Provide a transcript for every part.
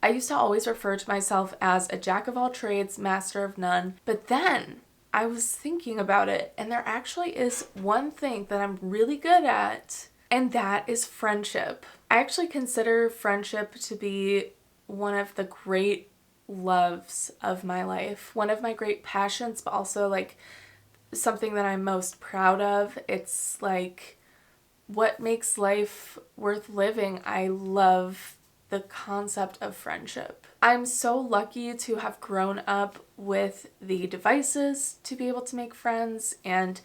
I used to always refer to myself as a jack of all trades, master of none. But then I was thinking about it, and there actually is one thing that I'm really good at, and that is friendship. I actually consider friendship to be one of the great loves of my life, one of my great passions, but also like something that I'm most proud of. It's like what makes life worth living. I love the concept of friendship. I'm so lucky to have grown up with the devices to be able to make friends and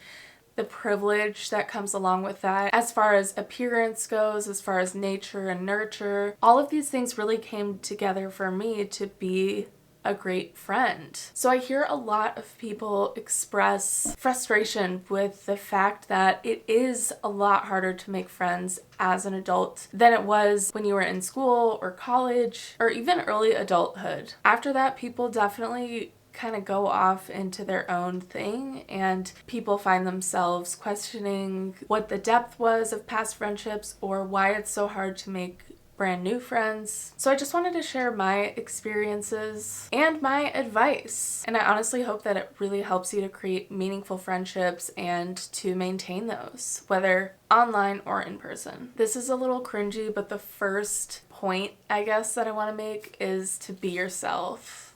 the privilege that comes along with that. As far as appearance goes, as far as nature and nurture, all of these things really came together for me to be a great friend. So I hear a lot of people express frustration with the fact that it is a lot harder to make friends as an adult than it was when you were in school or college or even early adulthood. After that, people definitely kind of go off into their own thing, and people find themselves questioning what the depth was of past friendships or why it's so hard to make brand new friends. So I just wanted to share my experiences and my advice. And I honestly hope that it really helps you to create meaningful friendships and to maintain those, whether online or in person. This is a little cringy, but the first point, I guess, that I want to make is to be yourself.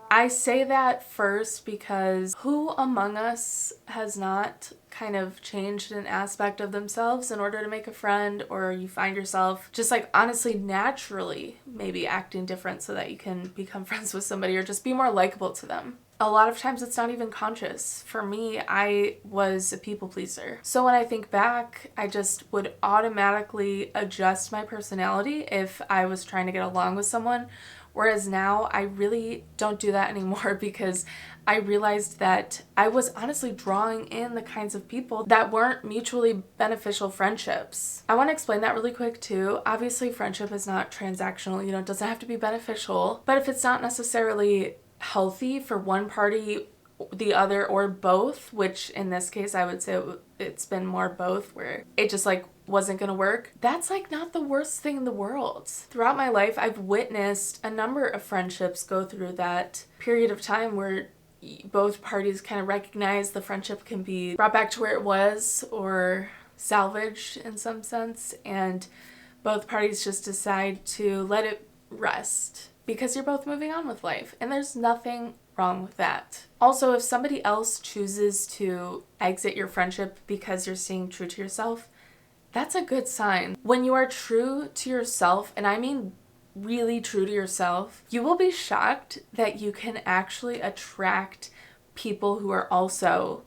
I say that first because who among us has not kind of changed an aspect of themselves in order to make a friend, or you find yourself just like honestly naturally maybe acting different so that you can become friends with somebody or just be more likable to them. A lot of times it's not even conscious. For me, I was a people pleaser. So when I think back, I just would automatically adjust my personality if I was trying to get along with someone. Whereas now I really don't do that anymore because I realized that I was honestly drawing in the kinds of people that weren't mutually beneficial friendships. I want to explain that really quick too. Obviously, friendship is not transactional, it doesn't have to be beneficial. But if it's not necessarily healthy for one party, the other, or both, which in this case I would say it's been more both, where it just like wasn't gonna work, that's like not the worst thing in the world. Throughout my life, I've witnessed a number of friendships go through that period of time where both parties kind of recognize the friendship can be brought back to where it was or salvaged in some sense, and both parties just decide to let it rest because you're both moving on with life, and there's nothing wrong with that. Also, if somebody else chooses to exit your friendship because you're staying true to yourself, that's a good sign. When you are true to yourself, and I mean really true to yourself, you will be shocked that you can actually attract people who are also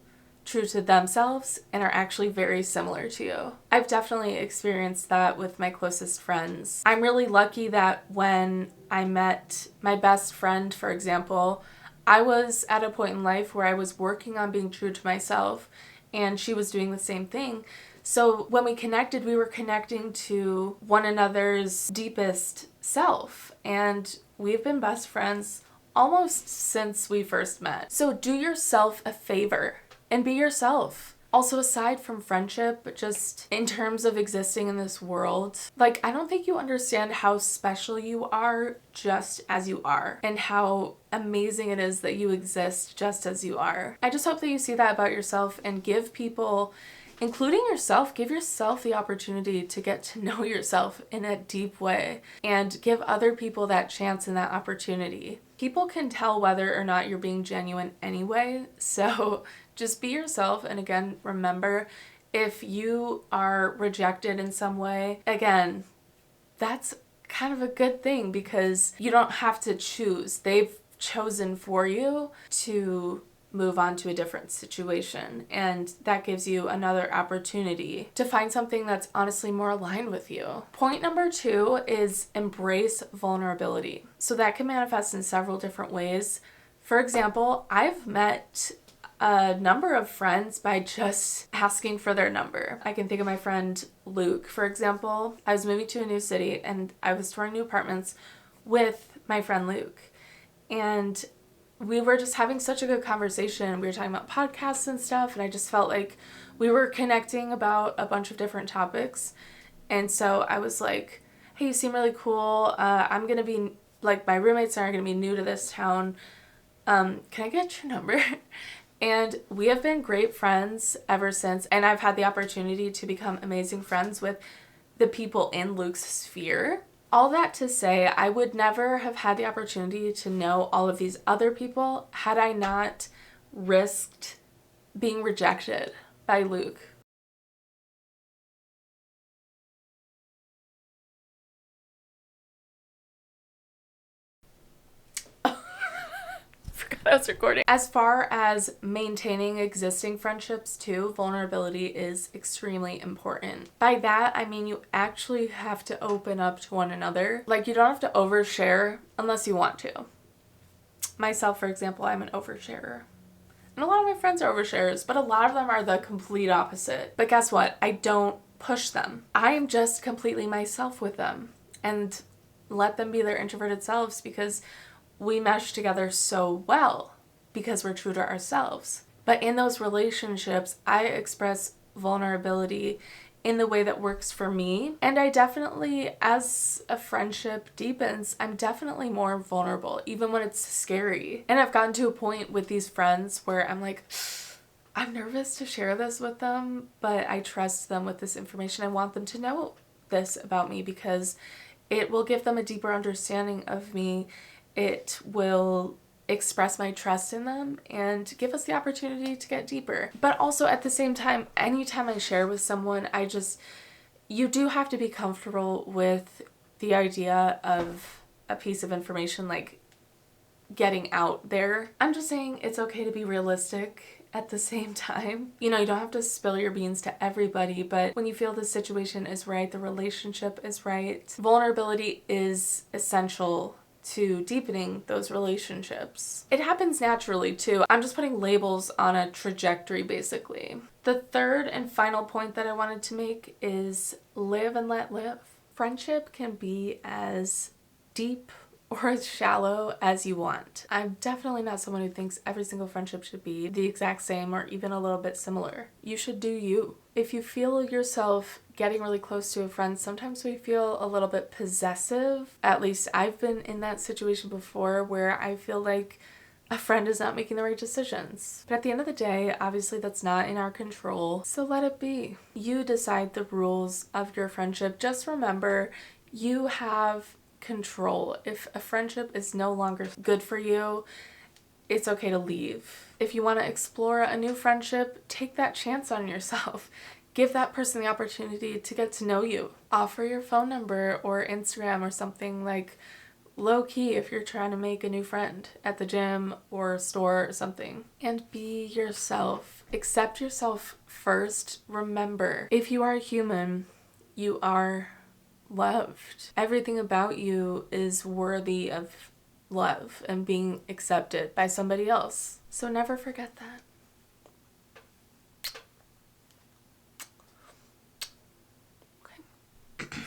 true to themselves and are actually very similar to you. I've definitely experienced that with my closest friends. I'm really lucky that when I met my best friend, for example, I was at a point in life where I was working on being true to myself, and she was doing the same thing. So when we connected, we were connecting to one another's deepest self, and we've been best friends almost since we first met. So do yourself a favor and be yourself. Also, aside from friendship, just in terms of existing in this world, like, I don't think you understand how special you are just as you are, and how amazing it is that you exist just as you are. I just hope that you see that about yourself and give people, including yourself, give yourself the opportunity to get to know yourself in a deep way, and give other people that chance and that opportunity. People can tell whether or not you're being genuine anyway, so just be yourself. And again, remember, if you are rejected in some way, again, that's kind of a good thing because you don't have to choose. They've chosen for you to move on to a different situation, and that gives you another opportunity to find something that's honestly more aligned with you. Point number 2 is embrace vulnerability. So that can manifest in several different ways. For example, I've met a number of friends by just asking for their number. I can think of my friend Luke, for example. I was moving to a new city and I was touring new apartments with my friend Luke, and we were just having such a good conversation. We were talking about podcasts and stuff, and I just felt like we were connecting about a bunch of different topics. And so I was like, hey, you seem really cool. I'm going to be, like, my roommates are going to be new to this town. Can I get your number? And we have been great friends ever since. And I've had the opportunity to become amazing friends with the people in Luke's sphere. All that to say, I would never have had the opportunity to know all of these other people had I not risked being rejected by Luke. Forgot I was recording. As far as maintaining existing friendships too, vulnerability is extremely important. By that, I mean you actually have to open up to one another. Like, you don't have to overshare unless you want to. Myself, for example, I'm an oversharer. And a lot of my friends are oversharers, but a lot of them are the complete opposite. But guess what? I don't push them. I am just completely myself with them and let them be their introverted selves because we mesh together so well because we're true to ourselves. But in those relationships, I express vulnerability in the way that works for me. And I definitely, as a friendship deepens, I'm definitely more vulnerable, even when it's scary. And I've gotten to a point with these friends where I'm like, I'm nervous to share this with them, but I trust them with this information. I want them to know this about me because it will give them a deeper understanding of me. It will express my trust in them and give us the opportunity to get deeper. But also at the same time, anytime I share with someone, you do have to be comfortable with the idea of a piece of information like getting out there. I'm just saying it's okay to be realistic at the same time. You know, you don't have to spill your beans to everybody, but when you feel the situation is right, the relationship is right, vulnerability is essential to deepening those relationships. It happens naturally too. I'm just putting labels on a trajectory basically. The third and final point that I wanted to make is live and let live. Friendship can be as deep or as shallow as you want. I'm definitely not someone who thinks every single friendship should be the exact same or even a little bit similar. You should do you. If you feel yourself getting really close to a friend, sometimes we feel a little bit possessive. At least I've been in that situation before where I feel like a friend is not making the right decisions. But at the end of the day, obviously that's not in our control, so let it be. You decide the rules of your friendship. Just remember, you have control. If a friendship is no longer good for you, it's okay to leave. If you want to explore a new friendship, take that chance on yourself. Give that person the opportunity to get to know you. Offer your phone number or Instagram or something, like low key if you're trying to make a new friend at the gym or store or something. And be yourself. Accept yourself first. Remember, if you are a human, you are loved. Everything about you is worthy of love and being accepted by somebody else. So never forget that. Okay.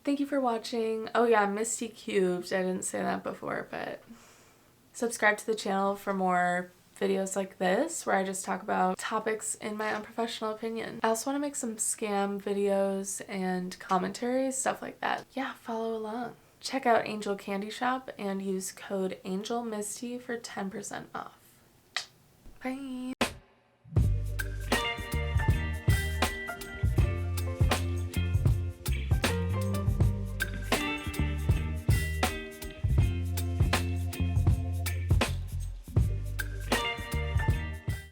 Thank you for watching. Oh yeah, Misty Cubed. I didn't say that before, but subscribe to the channel for more videos like this where I just talk about topics in my unprofessional opinion. I also want to make some scam videos and commentaries, stuff like that. Yeah, follow along. Check out Angel Candy Shop and use code ANGELMISTY for 10% off. Bye!